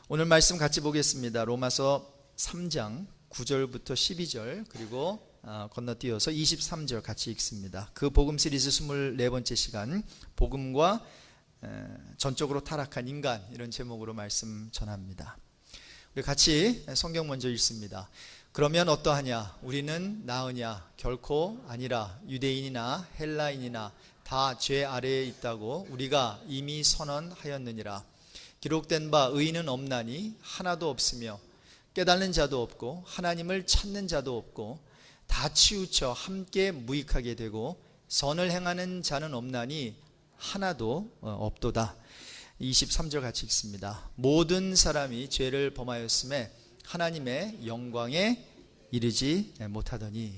오늘 말씀 같이 보겠습니다. 로마서 3장 9절부터 12절 그리고 건너뛰어서 23절 같이 읽습니다. 그 복음 시리즈 24번째 시간, 복음과 전적으로 타락한 인간, 이런 제목으로 말씀 전합니다. 우리 같이 성경 먼저 읽습니다. 그러면 어떠하냐? 우리는 나으냐? 결코 아니라. 유대인이나 헬라인이나 다 죄 아래에 있다고 우리가 이미 선언하였느니라. 기록된 바 의인은 없나니 하나도 없으며 깨닫는 자도 없고 하나님을 찾는 자도 없고 다 치우쳐 함께 무익하게 되고 선을 행하는 자는 없나니 하나도 없도다. 23절 같이 읽습니다. 모든 사람이 죄를 범하였음에 하나님의 영광에 이르지 못하더니.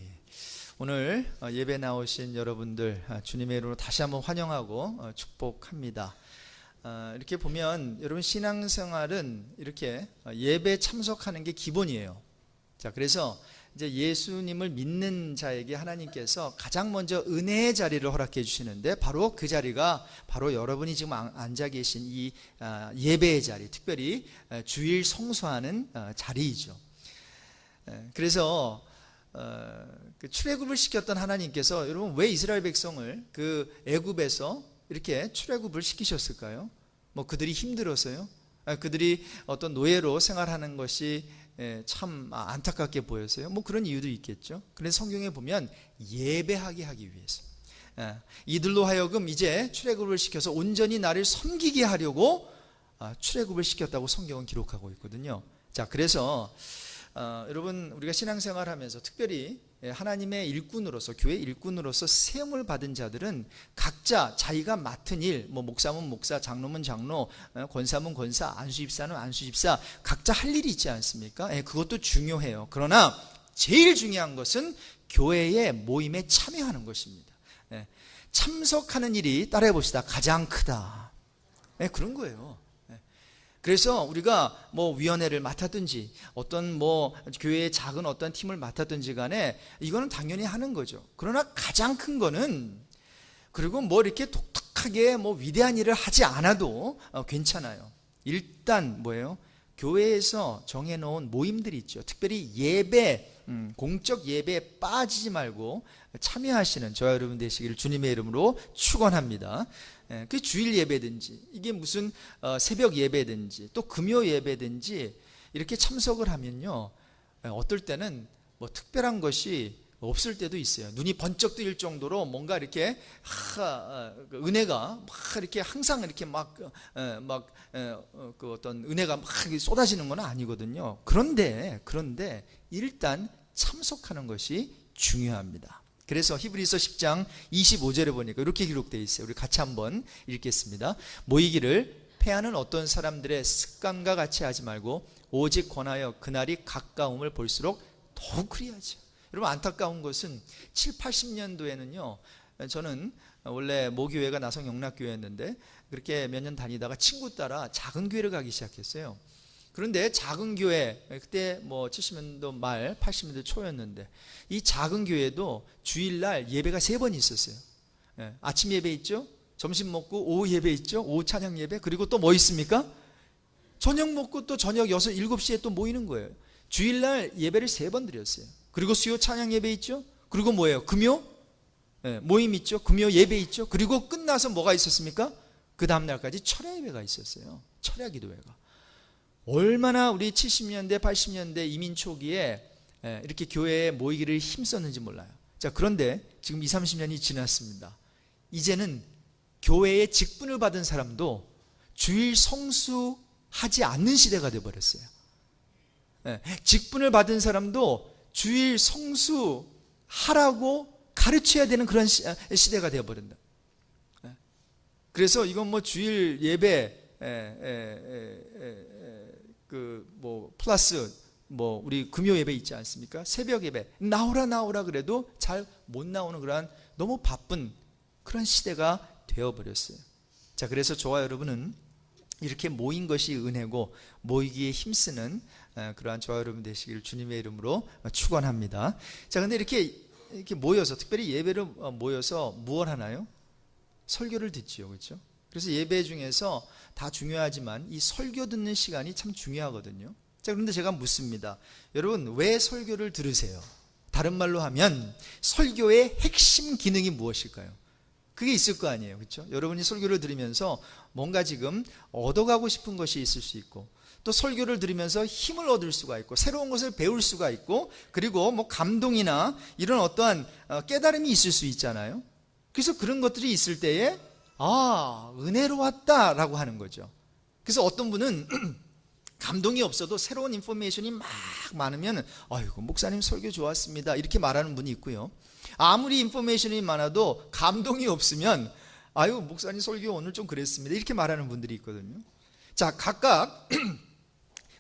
오늘 예배 나오신 여러분들 주님의 이름으로 다시 한번 환영하고 축복합니다. 이렇게 보면 여러분, 신앙생활은 이렇게 예배 참석하는 게 기본이에요. 자, 그래서 이제 예수님을 믿는 자에게 하나님께서 가장 먼저 은혜의 자리를 허락해 주시는데, 바로 그 자리가 바로 여러분이 지금 앉아 계신 이 예배의 자리, 특별히 주일 성수하는 자리이죠. 그래서 그 출애굽을 시켰던 하나님께서, 여러분, 왜 이스라엘 백성을 그 애굽에서 이렇게 출애굽을 시키셨을까요? 뭐 그들이 힘들어서요? 그들이 어떤 노예로 생활하는 것이 참 안타깝게 보여서요? 뭐 그런 이유도 있겠죠. 그래서 성경에 보면 예배하게 하기 위해서, 이들로 하여금 이제 출애굽을 시켜서 온전히 나를 섬기게 하려고 출애굽을 시켰다고 성경은 기록하고 있거든요. 자, 그래서 여러분, 우리가 신앙생활하면서 특별히 하나님의 일꾼으로서, 교회 일꾼으로서 세움을 받은 자들은 각자 자기가 맡은 일, 뭐 목사면 목사, 장로면 장로, 권사면 권사, 안수집사는 안수집사, 각자 할 일이 있지 않습니까? 그것도 중요해요. 그러나 제일 중요한 것은 교회의 모임에 참여하는 것입니다. 참석하는 일이, 따라해 봅시다, 가장 크다. 그런 거예요. 그래서 우리가 뭐 위원회를 맡았든지 어떤 뭐 교회의 작은 어떤 팀을 맡았든지 간에 이거는 당연히 하는 거죠. 그러나 가장 큰 거는, 그리고 뭐 이렇게 독특하게 뭐 위대한 일을 하지 않아도 괜찮아요. 일단 뭐예요? 교회에서 정해놓은 모임들이 있죠. 특별히 예배, 공적 예배에 빠지지 말고 참여하시는 저와 여러분 되시기를 주님의 이름으로 축원합니다. 그 주일 예배든지, 이게 무슨 새벽 예배든지 또 금요 예배든지 이렇게 참석을 하면요, 어떨 때는 뭐 특별한 것이 없을 때도 있어요. 눈이 번쩍 뜨일 정도로 뭔가 이렇게 은혜가 막 이렇게 항상 이렇게 그 어떤 은혜가 막 쏟아지는 건 아니거든요. 그런데 일단 참석하는 것이 중요합니다. 그래서 히브리서 10장 25절에 보니까 이렇게 기록되어 있어요. 우리 같이 한번 읽겠습니다. 모이기를 패하는 어떤 사람들의 습관과 같이 하지 말고 오직 권하여 그날이 가까움을 볼수록 더욱 그리하죠. 여러분, 안타까운 것은 7, 80년도에는요, 저는 원래 모교회가 나성영락교회였는데 그렇게 몇 년 다니다가 친구 따라 작은 교회를 가기 시작했어요. 그런데 작은 교회, 그때 뭐 70년도 말 80년대 초였는데 이 작은 교회도 주일날 예배가 3번 있었어요. 아침 예배 있죠, 점심 먹고 오후 예배 있죠, 오후 찬양 예배, 그리고 또 뭐 있습니까? 저녁 먹고 또 저녁 6, 7시에 또 모이는 거예요. 주일날 예배를 3번 드렸어요. 그리고 수요 찬양 예배 있죠, 그리고 뭐예요? 금요 모임 있죠, 금요 예배 있죠, 그리고 끝나서 뭐가 있었습니까? 그 다음날까지 철야 예배가 있었어요. 철야 기도회가. 얼마나 우리 70년대 80년대 이민 초기에 이렇게 교회에 모이기를 힘썼는지 몰라요. 자, 그런데 지금 20, 30년이 지났습니다. 이제는 교회의 직분을 받은 사람도 주일 성수하지 않는 시대가 되어버렸어요. 직분을 받은 사람도 주일 성수하라고 가르쳐야 되는 그런 시대가 되어버린다. 그래서 이건 뭐 주일 예배 그 뭐 플러스 뭐 우리 금요 예배 있지 않습니까? 새벽 예배 나오라 그래도 잘 못 나오는 그러한 너무 바쁜 그런 시대가 되어버렸어요. 자, 그래서 저와 여러분은 이렇게 모인 것이 은혜고 모이기에 힘쓰는 그러한 저와 여러분 되시길 주님의 이름으로 축원합니다. 자, 근데 이렇게 모여서, 특별히 예배를 모여서 무엇 하나요? 설교를 듣지요, 그렇죠? 그래서 예배 중에서 다 중요하지만 이 설교 듣는 시간이 참 중요하거든요. 자, 그런데 제가 묻습니다. 여러분, 왜 설교를 들으세요? 다른 말로 하면 설교의 핵심 기능이 무엇일까요? 그게 있을 거 아니에요. 그렇죠? 여러분이 설교를 들으면서 뭔가 지금 얻어가고 싶은 것이 있을 수 있고, 또 설교를 들으면서 힘을 얻을 수가 있고, 새로운 것을 배울 수가 있고, 그리고 뭐 감동이나 이런 어떠한 깨달음이 있을 수 있잖아요. 그래서 그런 것들이 있을 때에 은혜로 왔다라고 하는 거죠. 그래서 어떤 분은 감동이 없어도 새로운 인포메이션이 막 많으면 아이고 목사님 설교 좋았습니다 이렇게 말하는 분이 있고요. 아무리 인포메이션이 많아도 감동이 없으면 아유 목사님 설교 오늘 좀 그랬습니다 이렇게 말하는 분들이 있거든요. 자, 각각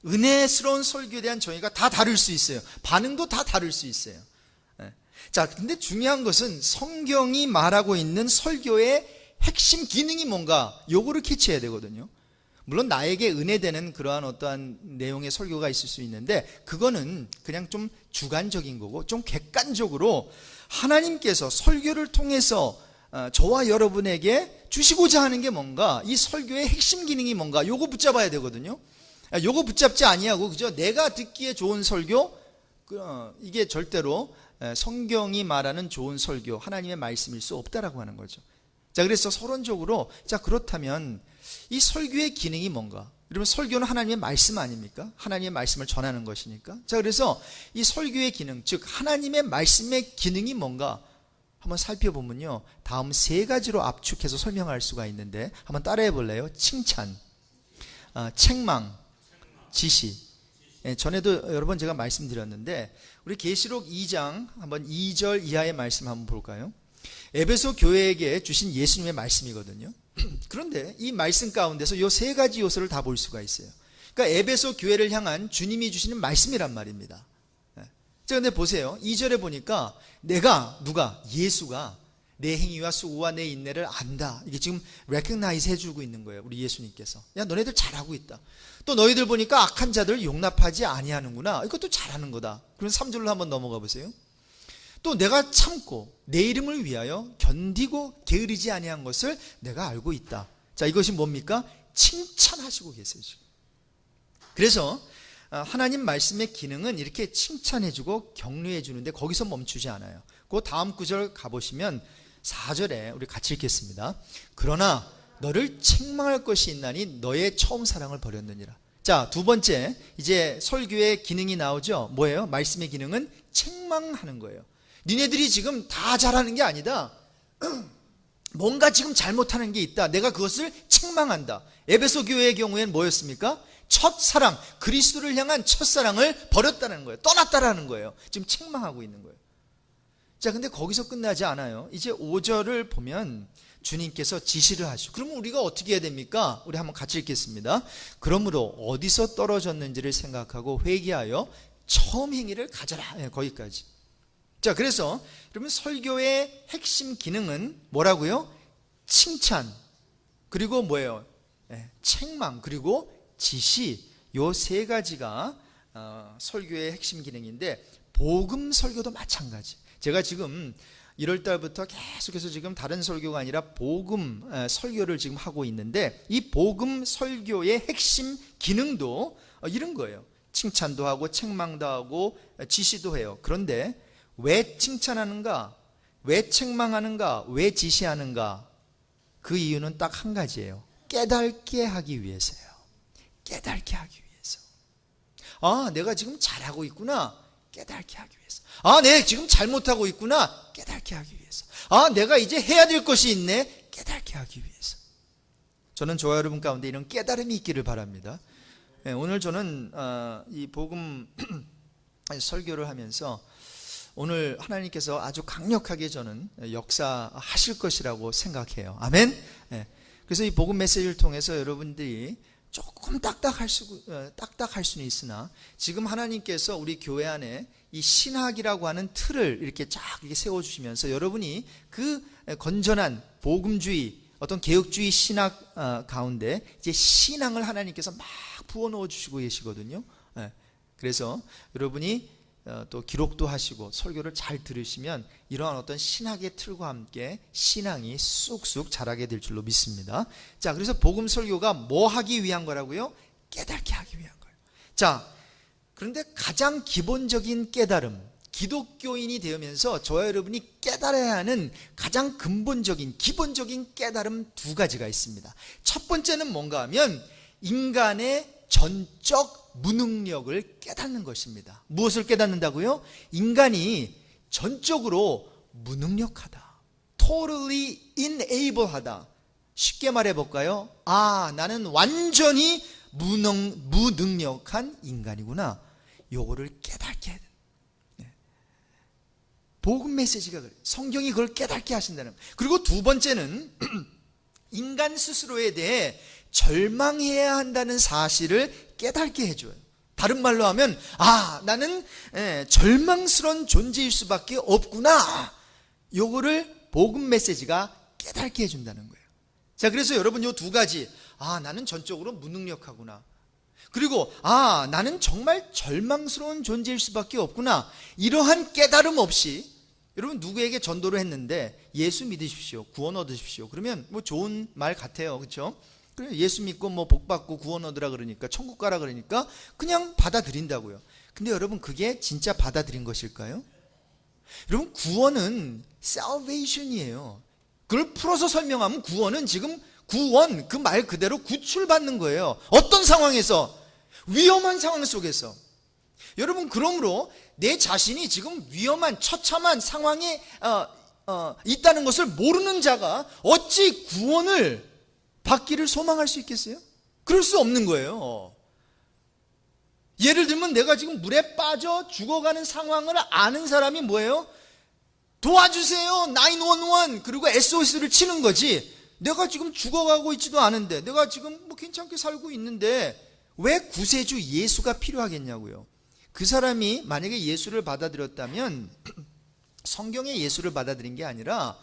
은혜스러운 설교에 대한 정의가 다 다를 수 있어요. 반응도 다 다를 수 있어요. 자, 근데 중요한 것은 성경이 말하고 있는 설교의 핵심 기능이 뭔가 요거를 캐치해야 되거든요. 물론 나에게 은혜되는 그러한 어떠한 내용의 설교가 있을 수 있는데 그거는 그냥 좀 주관적인 거고, 좀 객관적으로 하나님께서 설교를 통해서 저와 여러분에게 주시고자 하는 게 뭔가, 이 설교의 핵심 기능이 뭔가, 요거 붙잡아야 되거든요. 요거 붙잡지 아니하고 그저 내가 듣기에 좋은 설교, 이게 절대로 성경이 말하는 좋은 설교, 하나님의 말씀일 수 없다라고 하는 거죠. 자, 그래서 서론적으로, 자, 그렇다면 이 설교의 기능이 뭔가? 여러분, 설교는 하나님의 말씀 아닙니까? 하나님의 말씀을 전하는 것이니까. 자, 그래서 이 설교의 기능, 즉 하나님의 말씀의 기능이 뭔가 한번 살펴보면요, 다음 세 가지로 압축해서 설명할 수가 있는데 한번 따라해 볼래요? 칭찬, 책망, 지시. 전에도 여러 번 제가 말씀드렸는데 우리 계시록 2장 한번 2절 이하의 말씀 한번 볼까요? 에베소 교회에게 주신 예수님의 말씀이거든요. 그런데 이 말씀 가운데서 이 세 가지 요소를 다 볼 수가 있어요. 그러니까 에베소 교회를 향한 주님이 주시는 말씀이란 말입니다. 자, 근데 보세요. 2절에 보니까 누가? 예수가 내 행위와 수고와 내 인내를 안다. 이게 지금 recognize 해주고 있는 거예요. 우리 예수님께서. 야, 너네들 잘하고 있다. 또 너희들 보니까 악한 자들을 용납하지 아니하는구나. 이것도 잘하는 거다. 그럼 3절로 한번 넘어가 보세요. 또 내가 참고 내 이름을 위하여 견디고 게으르지 아니한 것을 내가 알고 있다. 자, 이것이 뭡니까? 칭찬하시고 계세요, 지금. 그래서 하나님 말씀의 기능은 이렇게 칭찬해주고 격려해주는데 거기서 멈추지 않아요. 그 다음 구절 가보시면 4절에 우리 같이 읽겠습니다. 그러나 너를 책망할 것이 있나니 너의 처음 사랑을 버렸느니라. 자, 두 번째, 이제 설교의 기능이 나오죠. 뭐예요? 말씀의 기능은 책망하는 거예요. 니네들이 지금 다 잘하는 게 아니다. 뭔가 지금 잘못하는 게 있다. 내가 그것을 책망한다. 에베소 교회의 경우에는 뭐였습니까? 첫사랑, 그리스도를 향한 첫사랑을 버렸다는 거예요. 떠났다라는 거예요. 지금 책망하고 있는 거예요. 자, 근데 거기서 끝나지 않아요. 이제 5절을 보면 주님께서 지시를 하시고, 그러면 우리가 어떻게 해야 됩니까? 우리 한번 같이 읽겠습니다. 그러므로 어디서 떨어졌는지를 생각하고 회개하여 처음 행위를 가져라. 거기까지. 자, 그래서 여러분, 설교의 핵심 기능은 뭐라고요? 칭찬, 그리고 뭐예요? 책망, 그리고 지시. 요 세 가지가 설교의 핵심 기능인데, 복음 설교도 마찬가지. 제가 지금 1월 달부터 계속해서 지금 다른 설교가 아니라 복음 설교를 지금 하고 있는데, 이 복음 설교의 핵심 기능도 이런 거예요. 칭찬도 하고 책망도 하고 지시도 해요. 그런데 왜 칭찬하는가? 왜 책망하는가? 왜 지시하는가? 그 이유는 딱 한 가지예요. 깨닫게 하기 위해서예요. 깨닫게 하기 위해서. 아, 내가 지금 잘하고 있구나. 깨닫게 하기 위해서. 아, 내가 지금 잘못하고 있구나. 깨닫게 하기 위해서. 아, 내가 이제 해야 될 것이 있네. 깨닫게 하기 위해서. 저는 저와 여러분 가운데 이런 깨달음이 있기를 바랍니다. 오늘 저는 이 복음 설교를 하면서 오늘 하나님께서 아주 강력하게 저는 역사하실 것이라고 생각해요. 아멘. 그래서 이 복음 메시지를 통해서 여러분들이 조금 딱딱할 수는 있으나, 지금 하나님께서 우리 교회 안에 이 신학이라고 하는 틀을 이렇게 쫙 이렇게 세워주시면서 여러분이 그 건전한 복음주의, 어떤 개혁주의 신학 가운데 이제 신앙을 하나님께서 막 부어 넣어 주시고 계시거든요. 그래서 여러분이 또 기록도 하시고 설교를 잘 들으시면 이러한 어떤 신학의 틀과 함께 신앙이 쑥쑥 자라게 될 줄로 믿습니다. 자, 그래서 복음 설교가 뭐 하기 위한 거라고요? 깨닫게 하기 위한 거예요. 자, 그런데 가장 기본적인 깨달음, 기독교인이 되면서 저와 여러분이 깨달아야 하는 가장 근본적인 기본적인 깨달음 두 가지가 있습니다. 첫 번째는 뭔가 하면 인간의 전적 무능력을 깨닫는 것입니다. 무엇을 깨닫는다고요? 인간이 전적으로 무능력하다. Totally unable하다. 쉽게 말해볼까요? 아, 나는 완전히 무능력한 인간이구나. 요거를 깨닫게 해야 돼요. 복음 메시지가 그래요. 성경이 그걸 깨닫게 하신다는 거예요. 그리고 두 번째는 인간 스스로에 대해 절망해야 한다는 사실을 깨닫게 해줘요. 다른 말로 하면 아, 나는 절망스러운 존재일 수밖에 없구나. 요거를 복음 메시지가 깨닫게 해준다는 거예요. 자, 그래서 여러분 요 두 가지, 아, 나는 전적으로 무능력하구나, 그리고 아, 나는 정말 절망스러운 존재일 수밖에 없구나, 이러한 깨달음 없이 여러분 누구에게 전도를 했는데 예수 믿으십시오, 구원 얻으십시오, 그러면 뭐 좋은 말 같아요, 그렇죠? 그래, 예수 믿고 뭐 복 받고 구원 얻으라 그러니까, 천국 가라 그러니까 그냥 받아들인다고요. 근데 여러분 그게 진짜 받아들인 것일까요? 여러분 구원은 salvation이에요. 그걸 풀어서 설명하면 구원은 지금 구원, 그 말 그대로 구출받는 거예요. 어떤 상황에서? 위험한 상황 속에서. 여러분, 그러므로 내 자신이 지금 위험한 처참한 상황에 있다는 것을 모르는 자가 어찌 구원을 받기를 소망할 수 있겠어요? 그럴 수 없는 거예요. 예를 들면 내가 지금 물에 빠져 죽어가는 상황을 아는 사람이 뭐예요? 도와주세요, 911, 그리고 SOS를 치는 거지. 내가 지금 죽어가고 있지도 않은데, 내가 지금 뭐 괜찮게 살고 있는데 왜 구세주 예수가 필요하겠냐고요. 그 사람이 만약에 예수를 받아들였다면 성경의 예수를 받아들인 게 아니라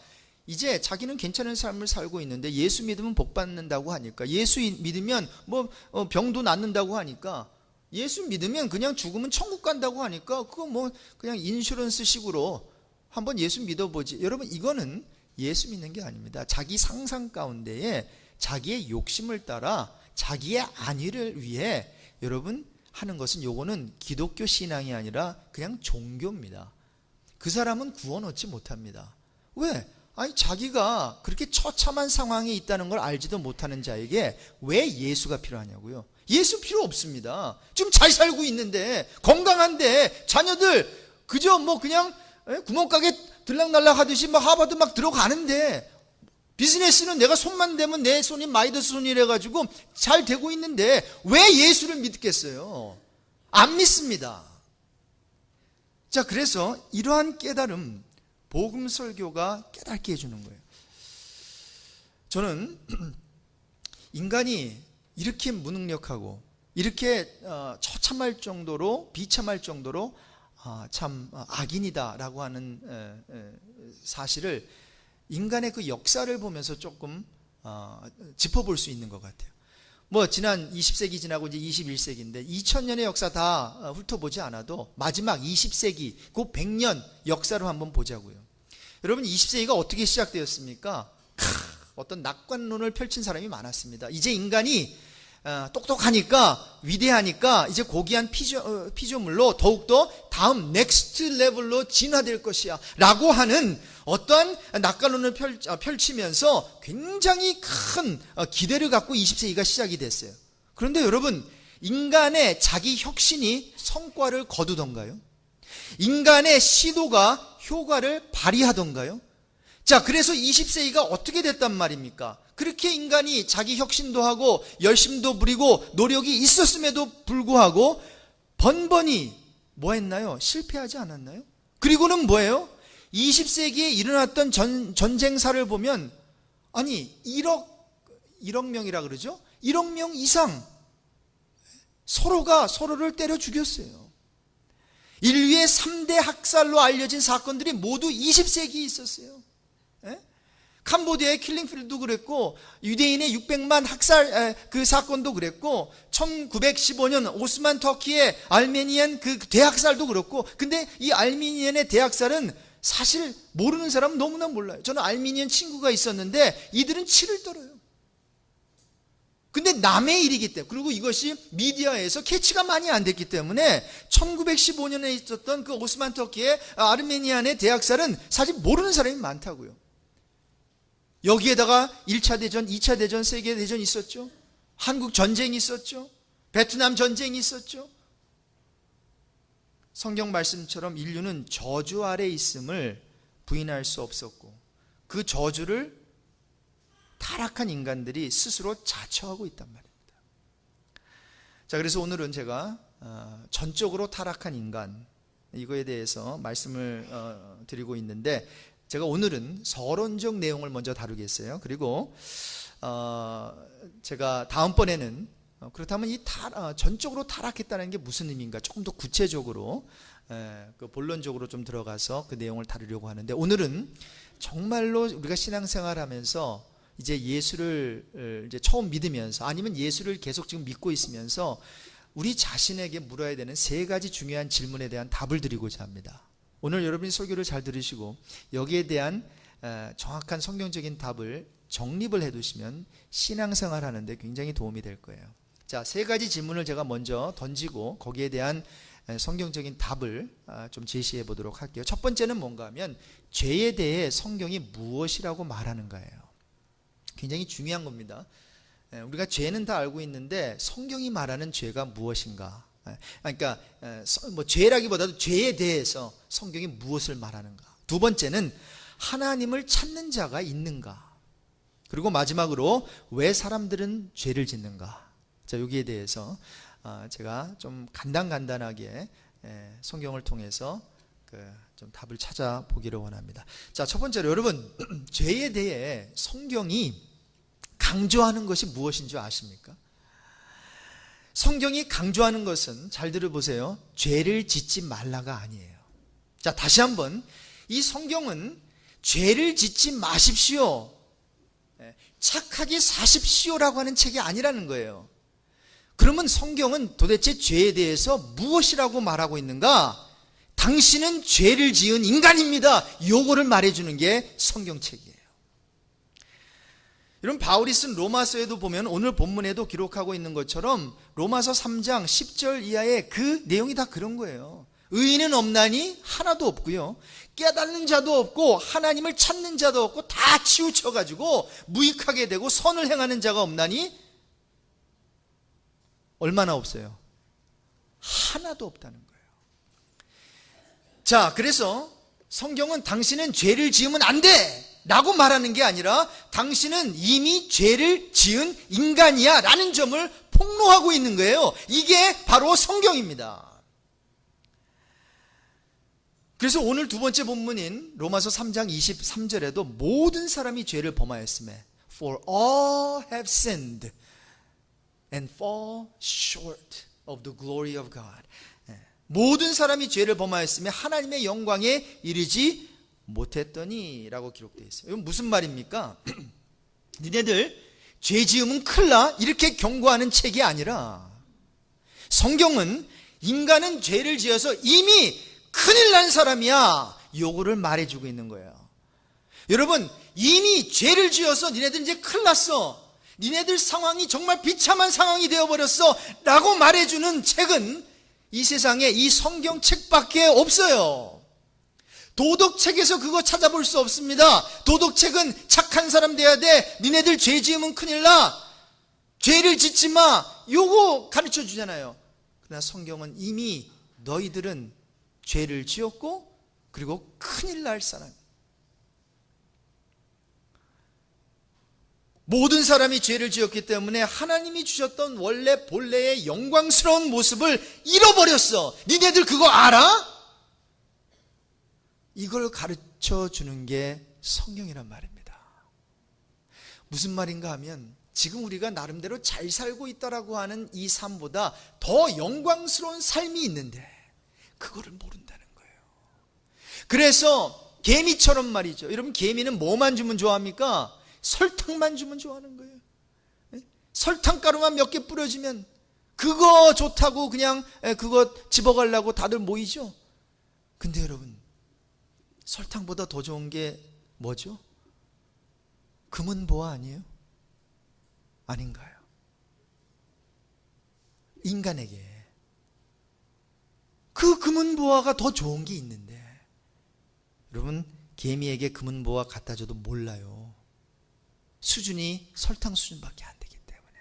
이제 자기는 괜찮은 삶을 살고 있는데 예수 믿으면 복 받는다고 하니까, 예수 믿으면 뭐 병도 낫는다고 하니까, 예수 믿으면 그냥 죽으면 천국 간다고 하니까 그거 뭐 그냥 인슈런스 식으로 한번 예수 믿어보지. 여러분, 이거는 예수 믿는 게 아닙니다. 자기 상상 가운데에 자기의 욕심을 따라 자기의 안위를 위해 여러분 하는 것은, 요거는 기독교 신앙이 아니라 그냥 종교입니다. 그 사람은 구원 얻지 못합니다. 왜? 아니, 자기가 그렇게 처참한 상황에 있다는 걸 알지도 못하는 자에게 왜 예수가 필요하냐고요. 예수 필요 없습니다. 지금 잘 살고 있는데, 건강한데, 자녀들 그저 뭐 그냥 구멍가게 들락날락 하듯이 막 하버드 막 들어가는데, 비즈니스는 내가 손만 대면 내 손이 마이더스 손이래 가지고 잘 되고 있는데 왜 예수를 믿겠어요? 안 믿습니다. 자, 그래서 이러한 깨달음, 복음 설교가 깨닫게 해주는 거예요. 저는 인간이 이렇게 무능력하고 이렇게 처참할 정도로, 비참할 정도로 참 악인이다라고 하는 사실을 인간의 그 역사를 보면서 조금 짚어볼 수 있는 것 같아요. 뭐 지난 20세기 지나고 이제 21세기인데 2000년의 역사 다 훑어보지 않아도 마지막 20세기, 그 100년 역사로 한번 보자고요. 여러분, 20세기가 어떻게 시작되었습니까? 어떤 낙관론을 펼친 사람이 많았습니다. 이제 인간이 똑똑하니까, 위대하니까 이제 고귀한 피조물로 더욱더 다음 넥스트 레벨로 진화될 것이야 라고 하는 어떠한 낙관론을 펼치면서 굉장히 큰 기대를 갖고 20세기가 시작이 됐어요. 그런데 여러분, 인간의 자기 혁신이 성과를 거두던가요? 인간의 시도가 효과를 발휘하던가요? 자, 그래서 20세기가 어떻게 됐단 말입니까? 그렇게 인간이 자기 혁신도 하고 열심도 부리고 노력이 있었음에도 불구하고 번번이 뭐 했나요? 실패하지 않았나요? 그리고는 뭐예요? 20세기에 일어났던 전쟁사를 보면, 아니 1억 명이라 그러죠? 1억 명 이상 서로가 서로를 때려 죽였어요. 인류의 3대 학살로 알려진 사건들이 모두 20세기에 있었어요. 캄보디아의 킬링필드도 그랬고, 유대인의 600만 학살 그 사건도 그랬고, 1915년 오스만 터키의 알메니안 그 대학살도 그렇고. 근데 이 알메니안의 대학살은 사실 모르는 사람은 너무나 몰라요. 저는 알메니안 친구가 있었는데 이들은 치를 떨어요. 근데 남의 일이기 때문에, 그리고 이것이 미디어에서 캐치가 많이 안 됐기 때문에 1915년에 있었던 그 오스만 터키의 아르메니안의 대학살은 사실 모르는 사람이 많다고요. 여기에다가 1차 대전, 2차 대전, 세계대전이 있었죠. 한국 전쟁이 있었죠. 베트남 전쟁이 있었죠. 성경 말씀처럼 인류는 저주 아래 있음을 부인할 수 없었고, 그 저주를 타락한 인간들이 스스로 자처하고 있단 말입니다. 자, 그래서 오늘은 제가 전적으로 타락한 인간, 이거에 대해서 말씀을 드리고 있는데, 제가 오늘은 서론적 내용을 먼저 다루겠어요. 그리고 제가 다음번에는 그렇다면 이 전적으로 타락했다는 게 무슨 의미인가 조금 더 구체적으로 그 본론적으로 좀 들어가서 그 내용을 다루려고 하는데, 오늘은 정말로 우리가 신앙생활하면서 이제 예수를 이제 처음 믿으면서, 아니면 예수를 계속 지금 믿고 있으면서 우리 자신에게 물어야 되는 세 가지 중요한 질문에 대한 답을 드리고자 합니다. 오늘 여러분이 설교를 잘 들으시고 여기에 대한 정확한 성경적인 답을 정립을 해두시면 신앙생활 하는데 굉장히 도움이 될 거예요. 자, 세 가지 질문을 제가 먼저 던지고 거기에 대한 성경적인 답을 좀 제시해 보도록 할게요. 첫 번째는 뭔가 하면, 죄에 대해 성경이 무엇이라고 말하는가예요. 굉장히 중요한 겁니다. 우리가 죄는 다 알고 있는데 성경이 말하는 죄가 무엇인가? 그러니까 뭐 죄라기보다도 죄에 대해서 성경이 무엇을 말하는가? 두 번째는 하나님을 찾는 자가 있는가? 그리고 마지막으로 왜 사람들은 죄를 짓는가? 자, 여기에 대해서 제가 좀 간단하게 성경을 통해서 좀 답을 찾아보기를 원합니다. 자, 첫 번째로 여러분, 죄에 대해 성경이 강조하는 것이 무엇인 줄 아십니까? 성경이 강조하는 것은, 잘 들어보세요, 죄를 짓지 말라가 아니에요. 자, 다시 한번, 이 성경은 죄를 짓지 마십시오, 착하게 사십시오라고 하는 책이 아니라는 거예요. 그러면 성경은 도대체 죄에 대해서 무엇이라고 말하고 있는가? 당신은 죄를 지은 인간입니다, 요거를 말해주는 게 성경책이에요. 여러분, 바울이 쓴 로마서에도 보면 오늘 본문에도 기록하고 있는 것처럼 로마서 3장 10절 이하의 그 내용이 다 그런 거예요. 의인은 없나니 하나도 없고요, 깨닫는 자도 없고 하나님을 찾는 자도 없고, 다 치우쳐가지고 무익하게 되고 선을 행하는 자가 없나니 얼마나 없어요? 하나도 없다는 거예요. 자, 그래서 성경은 당신은 죄를 지으면 안 돼 라고 말하는 게 아니라, 당신은 이미 죄를 지은 인간이야 라는 점을 폭로하고 있는 거예요. 이게 바로 성경입니다. 그래서 오늘 두 번째 본문인 로마서 3장 23절에도 모든 사람이 죄를 범하였음에 For all have sinned and fall short of the glory of God. 모든 사람이 죄를 범하였으며 하나님의 영광에 이르지 못했더니 라고 기록되어 있어요. 이건 무슨 말입니까? 니네들 죄 지으면 큰일 나, 이렇게 경고하는 책이 아니라, 성경은 인간은 죄를 지어서 이미 큰일 난 사람이야, 요거를 말해주고 있는 거예요. 여러분, 이미 죄를 지어서 니네들 이제 큰일 났어, 니네들 상황이 정말 비참한 상황이 되어버렸어 라고 말해주는 책은 이 세상에 이 성경책밖에 없어요. 도덕책에서 그거 찾아볼 수 없습니다. 도덕책은 착한 사람 돼야 돼, 니네들 죄 지으면 큰일 나, 죄를 짓지 마, 요거 가르쳐 주잖아요. 그러나 성경은 이미 너희들은 죄를 지었고 그리고 큰일 날 사람, 모든 사람이 죄를 지었기 때문에 하나님이 주셨던 원래 본래의 영광스러운 모습을 잃어버렸어. 니네들 그거 알아? 이걸 가르쳐 주는 게 성경이란 말입니다. 무슨 말인가 하면, 지금 우리가 나름대로 잘 살고 있다라고 하는 이 삶보다 더 영광스러운 삶이 있는데 그거를 모른다는 거예요. 그래서 개미처럼 말이죠. 여러분, 개미는 뭐만 주면 좋아합니까? 설탕만 주면 좋아하는 거예요. 설탕가루만 몇 개 뿌려주면 그거 좋다고 그냥 그거 집어가려고 다들 모이죠. 근데 여러분, 설탕보다 더 좋은 게 뭐죠? 금은보화 아니에요? 아닌가요? 인간에게 그 금은보화가 더 좋은 게 있는데, 여러분, 개미에게 금은보화 갖다 줘도 몰라요. 수준이 설탕 수준밖에 안 되기 때문에.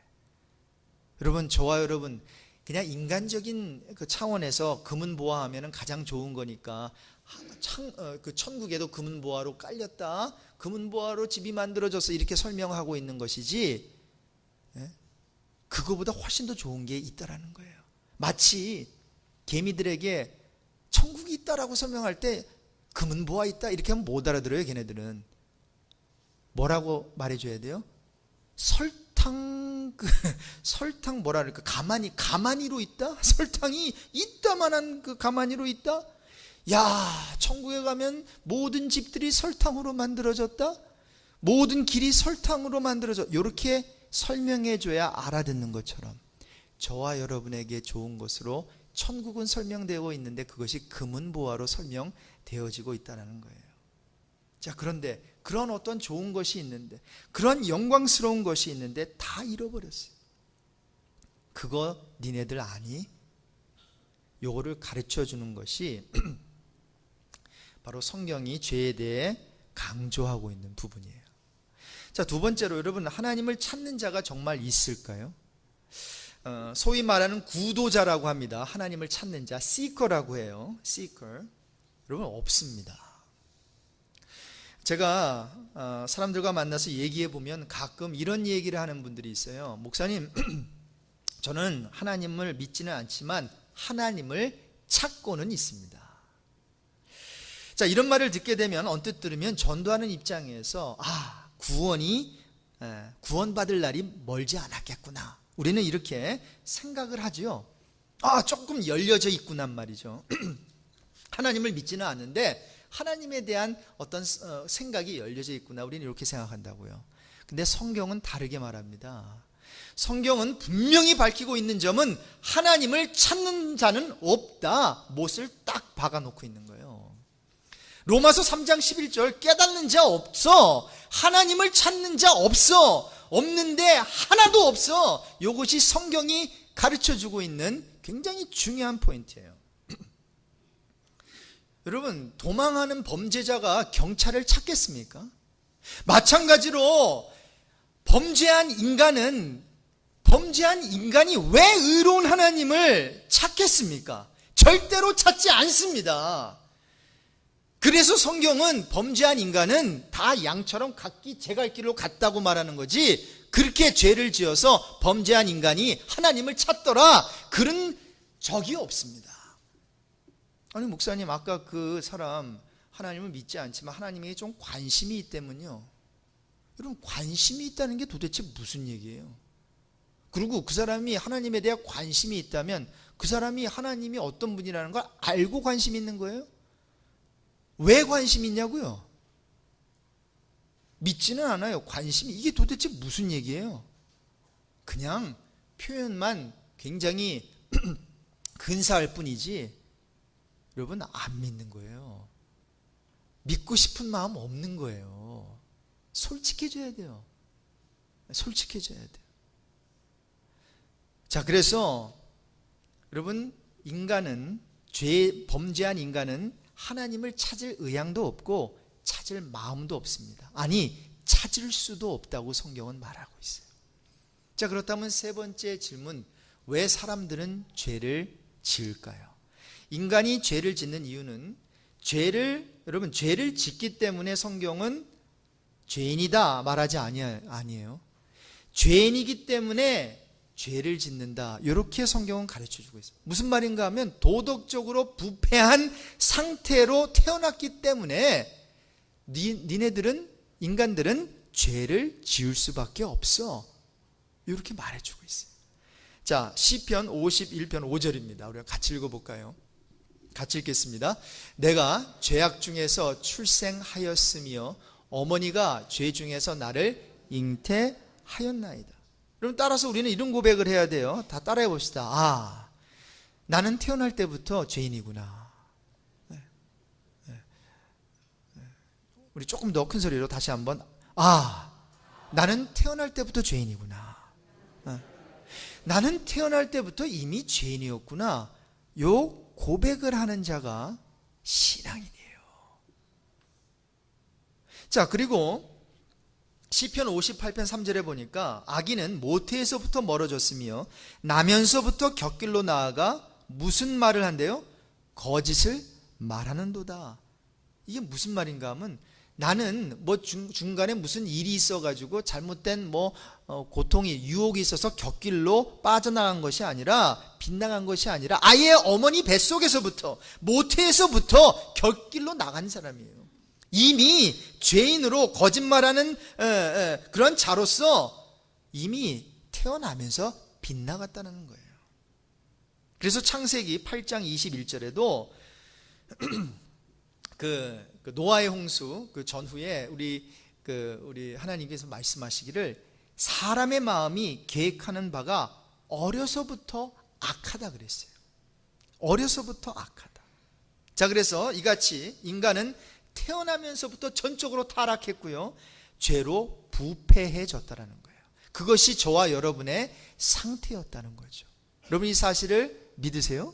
여러분, 저와 여러분, 그냥 인간적인 그 차원에서 금은보화 하면은 가장 좋은 거니까, 그 천국에도 금은보화로 깔렸다, 금은보화로 집이 만들어져서 이렇게 설명하고 있는 것이지, 그거보다 훨씬 더 좋은 게 있다라는 거예요. 마치 개미들에게 천국이 있다라고 설명할 때 금은보화 있다 이렇게 하면 못 알아들어요. 걔네들은 뭐라고 말해줘야 돼요? 설탕 뭐라 그럴까? 가마니로 있다? 설탕이 있다만한 그 가마니로 있다? 야, 천국에 가면 모든 집들이 설탕으로 만들어졌다? 모든 길이 설탕으로 만들어졌다. 이렇게 설명해줘야 알아듣는 것처럼 저와 여러분에게 좋은 것으로 천국은 설명되어 있는데 그것이 금은보화로 설명되어지고 있다는 거예요. 자, 그런데 그런 어떤 좋은 것이 있는데, 그런 영광스러운 것이 있는데 다 잃어버렸어요. 그거 니네들 아니? 요거를 가르쳐 주는 것이 바로 성경이 죄에 대해 강조하고 있는 부분이에요. 자, 두 번째로, 여러분, 하나님을 찾는 자가 정말 있을까요? 소위 말하는 구도자라고 합니다. 하나님을 찾는 자, seeker라고 해요. seeker. 여러분, 없습니다. 제가 사람들과 만나서 얘기해 보면 가끔 이런 얘기를 하는 분들이 있어요. 목사님, 저는 하나님을 믿지는 않지만 하나님을 찾고는 있습니다. 자, 이런 말을 듣게 되면 언뜻 들으면 전도하는 입장에서 구원받을 날이 멀지 않았겠구나, 우리는 이렇게 생각을 하죠. 조금 열려져 있구나 말이죠. 하나님을 믿지는 않는데 하나님에 대한 어떤 생각이 열려져 있구나, 우리는 이렇게 생각한다고요. 근데 성경은 다르게 말합니다. 성경은 분명히 밝히고 있는 점은 하나님을 찾는 자는 없다, 못을 딱 박아놓고 있는 거예요. 로마서 3장 11절, 깨닫는 자 없어, 하나님을 찾는 자 없어, 없는데 하나도 없어. 이것이 성경이 가르쳐주고 있는 굉장히 중요한 포인트예요. 여러분, 도망하는 범죄자가 경찰을 찾겠습니까? 마찬가지로 범죄한 인간이 왜 의로운 하나님을 찾겠습니까? 절대로 찾지 않습니다. 그래서 성경은 범죄한 인간은 다 양처럼 각기 제 갈 길로 갔다고 말하는 거지, 그렇게 죄를 지어서 범죄한 인간이 하나님을 찾더라, 그런 적이 없습니다. 아니, 목사님, 아까 그 사람 하나님을 믿지 않지만 하나님에게 좀 관심이 있다면요. 여러분, 관심이 있다는 게 도대체 무슨 얘기예요? 그리고 그 사람이 하나님에 대한 관심이 있다면 그 사람이 하나님이 어떤 분이라는 걸 알고 관심이 있는 거예요? 왜 관심이 있냐고요? 믿지는 않아요. 관심이, 이게 도대체 무슨 얘기예요? 그냥 표현만 굉장히 근사할 뿐이지 여러분, 안 믿는 거예요. 믿고 싶은 마음 없는 거예요. 솔직해져야 돼요. 솔직해져야 돼요. 자, 그래서 여러분, 범죄한 인간은 하나님을 찾을 의향도 없고 찾을 마음도 없습니다. 아니, 찾을 수도 없다고 성경은 말하고 있어요. 자, 그렇다면 세 번째 질문, 왜 사람들은 죄를 지을까요? 인간이 죄를 짓는 이유는 여러분, 죄를 짓기 때문에 성경은 죄인이다 말하지 아니에요. 죄인이기 때문에 죄를 짓는다, 이렇게 성경은 가르쳐주고 있어요. 무슨 말인가 하면 도덕적으로 부패한 상태로 태어났기 때문에 인간들은 죄를 지을 수밖에 없어, 이렇게 말해주고 있어요. 자, 시편 51편 5절입니다. 우리가 같이 읽어볼까요? 같이 읽겠습니다. 내가 죄악 중에서 출생하였으며 어머니가 죄 중에서 나를 잉태하였나이다. 그럼 따라서 우리는 이런 고백을 해야 돼요. 다 따라해 봅시다. 아, 나는 태어날 때부터 죄인이구나. 우리 조금 더 큰 소리로 다시 한번. 아, 나는 태어날 때부터 죄인이구나. 나는 태어날 때부터 이미 죄인이었구나. 요 고백을 하는 자가 신앙인이에요. 자, 그리고 시편 58편 3절에 보니까 아기는 모태에서부터 멀어졌으며 나면서부터 곁길로 나아가 무슨 말을 한대요? 거짓을 말하는도다. 이게 무슨 말인가 하면, 나는 뭐 중간에 무슨 일이 있어가지고 잘못된 고통이, 유혹이 있어서 곁길로 빠져나간 것이 아니라, 빗나간 것이 아니라 아예 어머니 뱃속에서부터, 모태에서부터 곁길로 나간 사람이에요. 이미 죄인으로 거짓말하는 그런 자로서 이미 태어나면서 빗나갔다는 거예요. 그래서 창세기 8장 21절에도 그 노아의 홍수 그 전후에 우리 하나님께서 말씀하시기를, 사람의 마음이 계획하는 바가 어려서부터 악하다 그랬어요. 어려서부터 악하다. 자, 그래서 이같이 인간은 태어나면서부터 전적으로 타락했고요, 죄로 부패해졌다는 거예요. 그것이 저와 여러분의 상태였다는 거죠. 여러분, 이 사실을 믿으세요?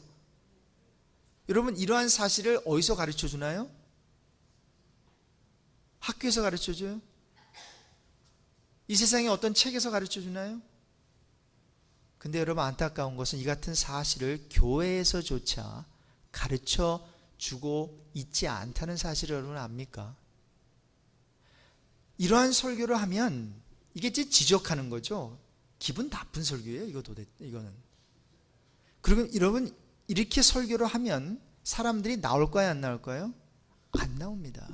여러분, 이러한 사실을 어디서 가르쳐 주나요? 학교에서 가르쳐 줘요? 이 세상의 어떤 책에서 가르쳐 주나요? 근데 여러분, 안타까운 것은 이 같은 사실을 교회에서조차 가르쳐 주고 있지 않다는 사실을 여러분 압니까? 이러한 설교를 하면 이게 지적하는 거죠. 기분 나쁜 설교예요, 이거는. 그리고 여러분, 이렇게 설교를 하면 사람들이 나올까요, 안 나올까요? 안 나옵니다.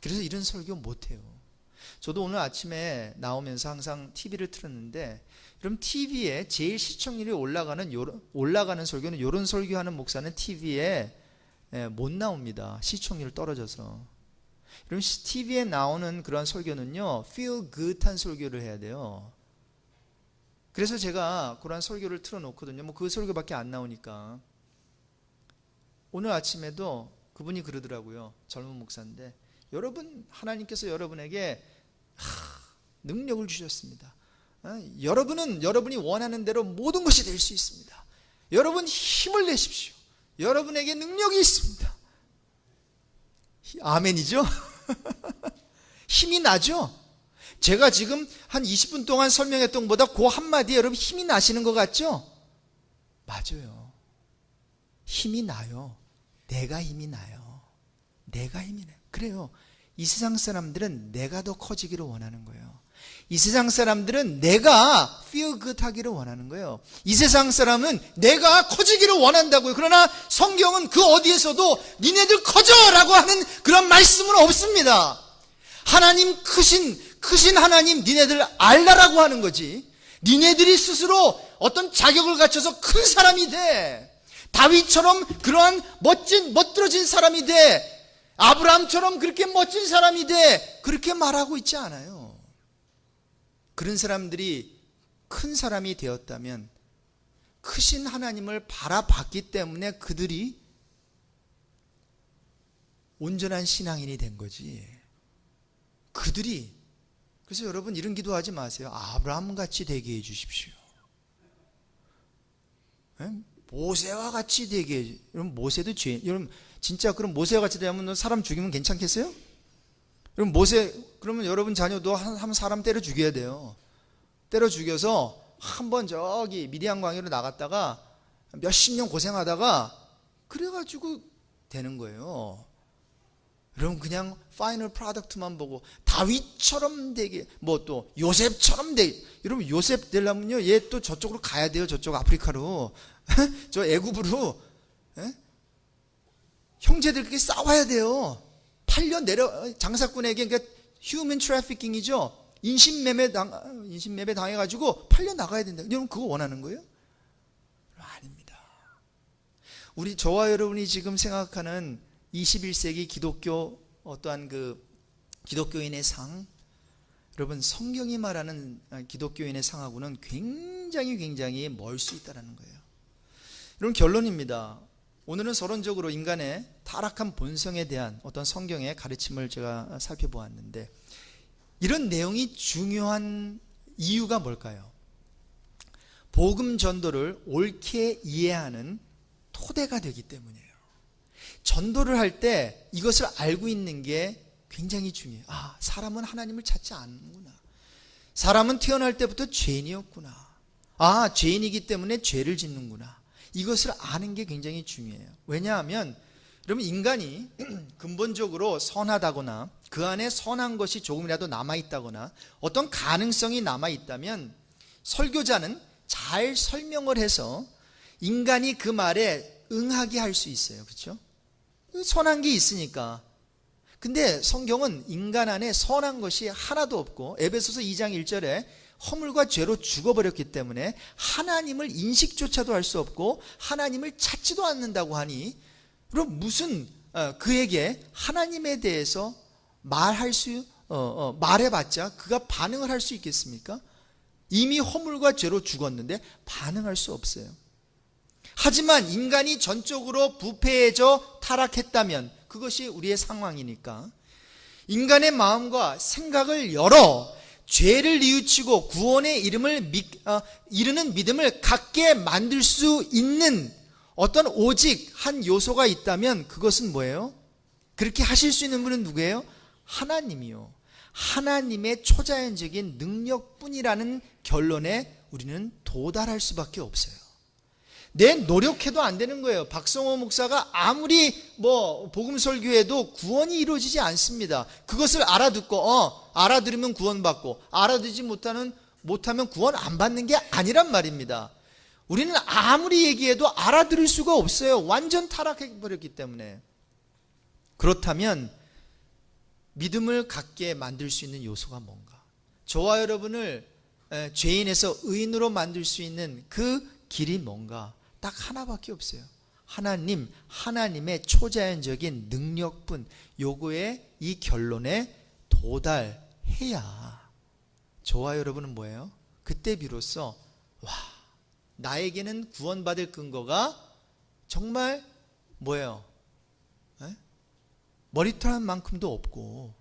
그래서 이런 설교 못해요. 저도 오늘 아침에 나오면서 항상 TV를 틀었는데, 그럼 TV에 제일 시청률이 올라가는 설교는, 이런 설교하는 목사는 TV에 못 나옵니다. 시청률 떨어져서. 그럼 TV에 나오는 그런 설교는요, feel good한 설교를 해야 돼요. 그래서 제가 그런 설교를 틀어놓거든요. 그 설교밖에 안 나오니까. 오늘 아침에도 그분이 그러더라고요. 젊은 목사인데, 여러분, 하나님께서 여러분에게 능력을 주셨습니다. 여러분은 여러분이 원하는 대로 모든 것이 될 수 있습니다. 여러분, 힘을 내십시오. 여러분에게 능력이 있습니다. 아멘이죠? 힘이 나죠? 제가 지금 한 20분 동안 설명했던 것보다 그 한마디에 여러분 힘이 나시는 것 같죠? 맞아요. 힘이 나요. 내가 힘이 나요. 내가 힘이 나요. 그래요. 이 세상 사람들은 내가 더 커지기를 원하는 거예요. 이 세상 사람들은 내가 feel good 하기를 원하는 거예요. 이 세상 사람은 내가 커지기를 원한다고요. 그러나 성경은 그 어디에서도 니네들 커져라고 하는 그런 말씀은 없습니다. 하나님, 크신 하나님 니네들 알라라고 하는 거지, 니네들이 스스로 어떤 자격을 갖춰서 큰 사람이 돼, 다윗처럼 그러한 멋들어진 사람이 돼, 아브라함처럼 그렇게 멋진 사람이 돼, 그렇게 말하고 있지 않아요. 그런 사람들이 큰 사람이 되었다면 크신 하나님을 바라봤기 때문에 그들이 온전한 신앙인이 된 거지. 그래서 여러분, 이런 기도하지 마세요. 아브라함같이 되게 해 주십시오. 모세와 같이 되게 해. 여러분, 모세도 죄인. 여러분, 진짜 그럼 모세와 같이 되면 사람 죽이면 괜찮겠어요? 그럼 그러면 여러분 자녀도 한 사람 때려 죽여야 돼요. 때려 죽여서 한번 저기 미디안 광야로 나갔다가 몇십 년 고생하다가 그래가지고 되는 거예요. 여러분, 그냥 파이널 프로덕트만 보고 다윗처럼 되게, 또 요셉처럼 되게. 여러분, 요셉 되려면요, 얘 또 저쪽으로 가야 돼요. 저쪽 아프리카로. 저 애굽으로. 형제들끼리 싸워야 돼요. 8년 장사꾼에게, 그러니까 휴먼 트래피킹이죠. 인신매매 당해가지고 8년 나가야 된다. 여러분, 그거 원하는 거예요? 아닙니다. 저와 여러분이 지금 생각하는 21세기 기독교 어떠한 그 기독교인의 상, 여러분 성경이 말하는 기독교인의 상하고는 굉장히 멀 수 있다는 거예요. 여러분 결론입니다. 오늘은 서론적으로 인간의 타락한 본성에 대한 어떤 성경의 가르침을 제가 살펴보았는데, 이런 내용이 중요한 이유가 뭘까요? 복음 전도를 옳게 이해하는 토대가 되기 때문이에요. 전도를 할 때 이것을 알고 있는 게 굉장히 중요해요. 사람은 하나님을 찾지 않는구나. 사람은 태어날 때부터 죄인이었구나. 죄인이기 때문에 죄를 짓는구나. 이것을 아는 게 굉장히 중요해요. 왜냐하면 여러분 인간이 근본적으로 선하다거나 그 안에 선한 것이 조금이라도 남아있다거나 어떤 가능성이 남아있다면 설교자는 잘 설명을 해서 인간이 그 말에 응하게 할 수 있어요. 그렇죠? 선한 게 있으니까. 근데 성경은 인간 안에 선한 것이 하나도 없고, 에베소서 2장 1절에 허물과 죄로 죽어버렸기 때문에 하나님을 인식조차도 할 수 없고 하나님을 찾지도 않는다고 하니, 그럼 무슨 그에게 하나님에 대해서 말해봤자 그가 반응을 할 수 있겠습니까? 이미 허물과 죄로 죽었는데 반응할 수 없어요. 하지만 인간이 전적으로 부패해져 타락했다면 그것이 우리의 상황이니까 인간의 마음과 생각을 열어 죄를 뉘우치고 구원의 이르는 믿음을 갖게 만들 수 있는 어떤 오직 한 요소가 있다면 그것은 뭐예요? 그렇게 하실 수 있는 분은 누구예요? 하나님이요. 하나님의 초자연적인 능력뿐이라는 결론에 우리는 도달할 수밖에 없어요. 내 노력해도 안 되는 거예요. 박성호 목사가 아무리 복음 설교해도 구원이 이루어지지 않습니다. 그것을 알아듣고 알아들으면 구원받고 알아듣지 못하면 구원 안 받는 게 아니란 말입니다. 우리는 아무리 얘기해도 알아들을 수가 없어요. 완전 타락해버렸기 때문에. 그렇다면 믿음을 갖게 만들 수 있는 요소가 뭔가? 저와 여러분을 죄인에서 의인으로 만들 수 있는 그 길이 뭔가? 딱 하나밖에 없어요. 하나님의 초자연적인 능력뿐. 요거에 이 결론에 도달해야 저와 여러분은 뭐예요? 그때 비로소 나에게는 구원받을 근거가 정말 뭐예요? 머리털 만큼도 없고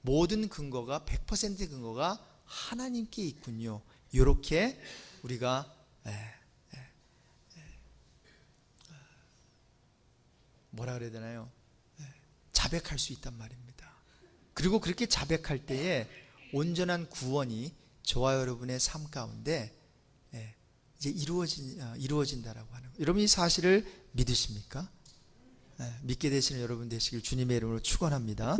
모든 근거가 100% 근거가 하나님께 있군요. 이렇게 우리가 뭐라 그래야 되나요? 자백할 수 있단 말입니다. 그리고 그렇게 자백할 때에 온전한 구원이 저와 여러분의 삶 가운데 이제 이루어진다라고 하는 거예요. 여러분 이 사실을 믿으십니까? 믿게 되시는 여러분 되시길 주님의 이름으로 축원합니다.